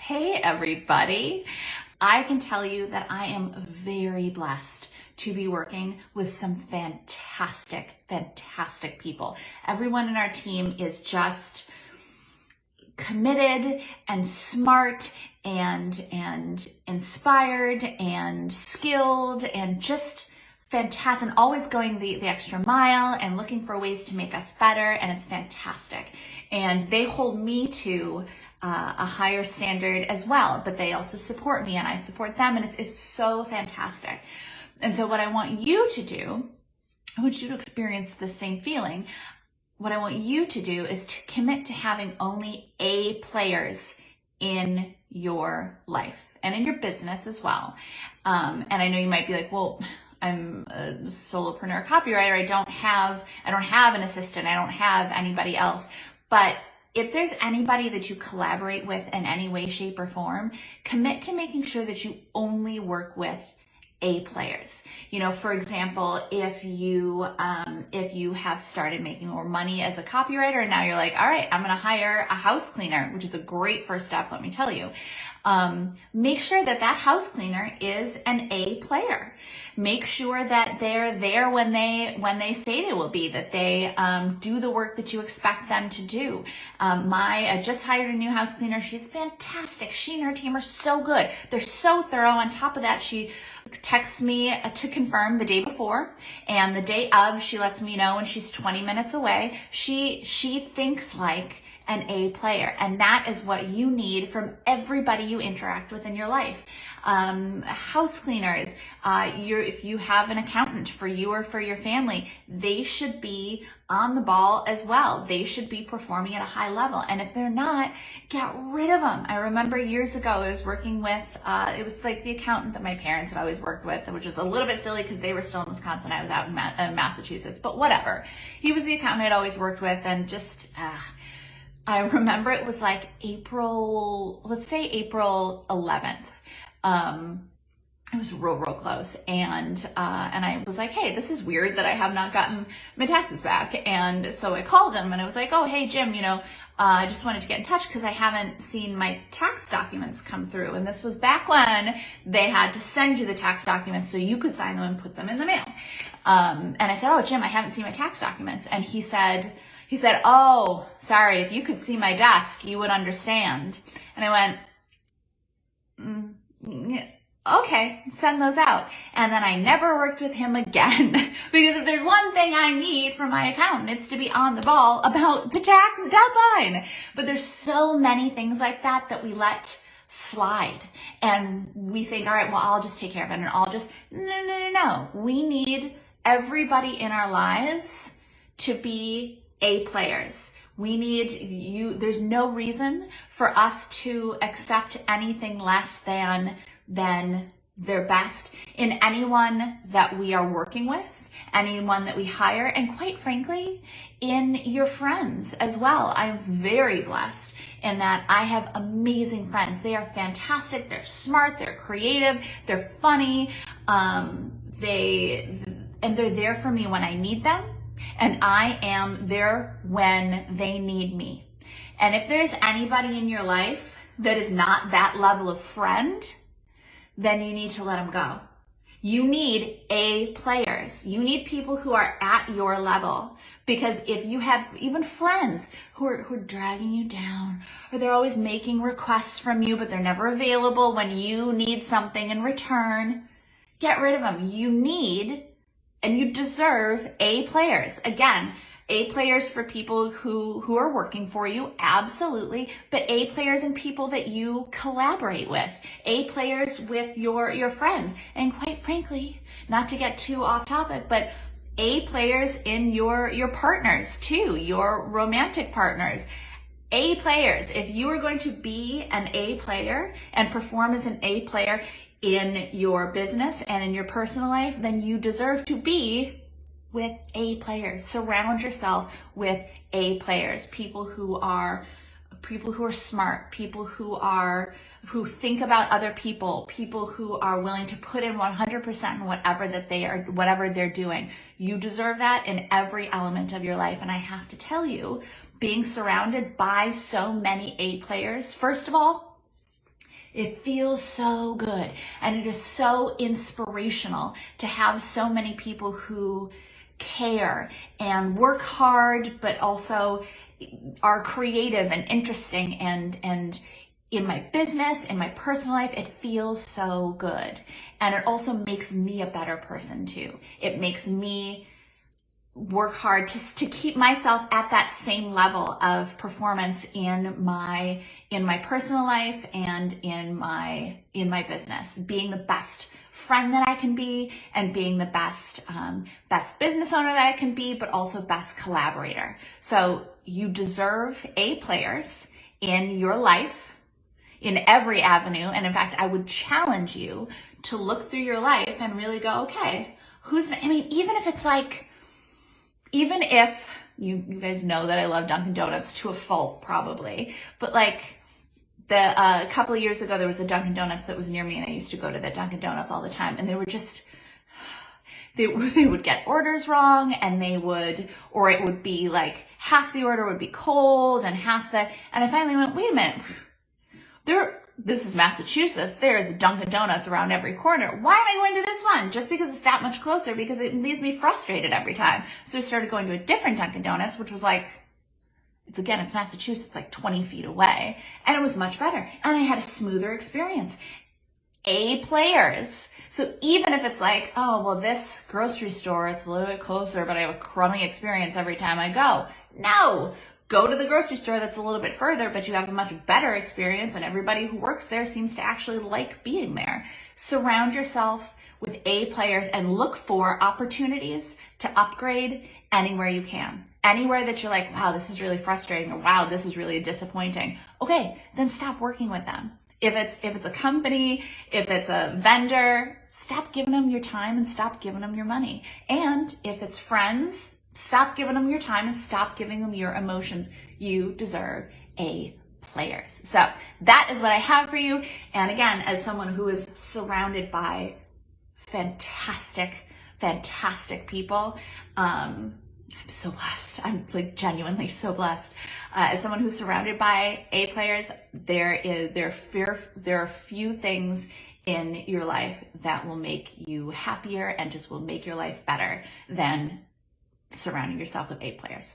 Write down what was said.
Hey everybody. I can tell you that I am very blessed to be working with some fantastic people. Everyone in our team is just committed and smart and inspired and skilled and just fantastic, and always going the extra mile and looking for ways to make us better, and it's fantastic. And they hold me to a higher standard as well, but they also support me and I support them, and it's so fantastic. And so what I want you to do, I want you to experience the same feeling. What I want you to do is to commit to having only A players in your life and in your business as well. And I know you might be like, well, I'm a solopreneur copywriter. I don't have an assistant. I don't have anybody else. But if there's anybody that you collaborate with in any way, shape, or form, commit to making sure that you only work with A players. You know, for example, if you have started making more money as a copywriter and now you're like, all right, I'm going to hire a house cleaner, which is a great first step, let me tell you. Make sure that house cleaner is an A player. Make sure that they're there when they say they will be, that they do the work that you expect them to do. I just hired a new house cleaner. She's fantastic. She and her team are so good. They're so thorough. On top of that, she texts me to confirm the day before, and the day of, she lets me know when she's 20 minutes away. She thinks like an A player, and that is what you need from everybody you interact with in your life. House cleaners, if you have an accountant for you or for your family, they should be on the ball as well. They should be performing at a high level. And if they're not, get rid of them. I remember years ago, I was working with, it was like the accountant that my parents had always worked with, which was a little bit silly because they were still in Wisconsin. I was out in Massachusetts, but whatever. He was the accountant I'd always worked with, and just, I remember it was like April 11th. It was real close. And I was like, hey, this is weird that I have not gotten my taxes back. And so I called him and I was like, oh, hey, Jim, I just wanted to get in touch because I haven't seen my tax documents come through. And this was back when they had to send you the tax documents so you could sign them and put them in the mail. And I said, oh, Jim, I haven't seen my tax documents. And he said, oh, sorry, if you could see my desk, you would understand. And I went, okay, send those out. And then I never worked with him again because if there's one thing I need from my accountant, it's to be on the ball about the tax deadline. But there's so many things like that we let slide. And we think, all right, well, I'll just take care of it. And I'll just, no. We need everybody in our lives to be A players. We need you. There's no reason for us to accept anything less than their best in anyone that we are working with, anyone that we hire, and quite frankly, in your friends as well. I'm very blessed in that I have amazing friends. They are fantastic. They're smart. They're creative. They're funny. They're there for me when I need them. And I am there when they need me. And if there's anybody in your life that is not that level of friend, then you need to let them go. You need A players. You need people who are at your level. Because if you have even friends who are dragging you down, or they're always making requests from you, but they're never available when you need something in return, get rid of them. You need and you deserve A players. Again, A players for people who are working for you, absolutely, but A players and people that you collaborate with. A players with your friends. And quite frankly, not to get too off topic, but A players in your partners too, your romantic partners. A players. If you are going to be an A player and perform as an A player in your business and in your personal life, then you deserve to be with A players. Surround yourself with A players, people who are smart, people who think about other people who are willing to put in 100% in whatever they're doing. You deserve that in every element of your life. And I have to tell you, being surrounded by so many A players, first of all, It feels so good. And it is so inspirational to have so many people who care and work hard, but also are creative and interesting. And in my business, in my personal life, it feels so good. And it also makes me a better person too. It makes me work hard to keep myself at that same level of performance in my personal life and in my business, being the best friend that I can be and being the best business owner that I can be, but also best collaborator. So you deserve A players in your life, in every avenue. And in fact, I would challenge you to look through your life and really go, okay, even if you guys know that I love Dunkin' Donuts to a fault probably, but like a couple of years ago, there was a Dunkin' Donuts that was near me, and I used to go to the Dunkin' Donuts all the time, and they would get orders wrong, and it would be like half the order would be cold and and I finally went, wait a minute, this is Massachusetts. There's a Dunkin' Donuts around every corner. Why am I going to this one? Just because it's that much closer, because it leaves me frustrated every time. So I started going to a different Dunkin' Donuts, which was like, it's Massachusetts, like 20 feet away. And it was much better. And I had a smoother experience. A players. So even if it's like, oh, well, this grocery store, it's a little bit closer, but I have a crummy experience every time I go. No. Go to the grocery store that's a little bit further, but you have a much better experience, and everybody who works there seems to actually like being there. Surround yourself with A players and look for opportunities to upgrade anywhere you can. Anywhere that you're like, wow, this is really frustrating, or wow, this is really disappointing. Okay, then stop working with them. If it's a company, if it's a vendor, stop giving them your time and stop giving them your money. And if it's friends, stop giving them your time and stop giving them your emotions. You deserve A players. So that is what I have for you. And again, as someone who is surrounded by fantastic people, I'm so blessed. I'm like genuinely so blessed. As someone who's surrounded by A players, there are few things in your life that will make you happier and just will make your life better than surrounding yourself with A players.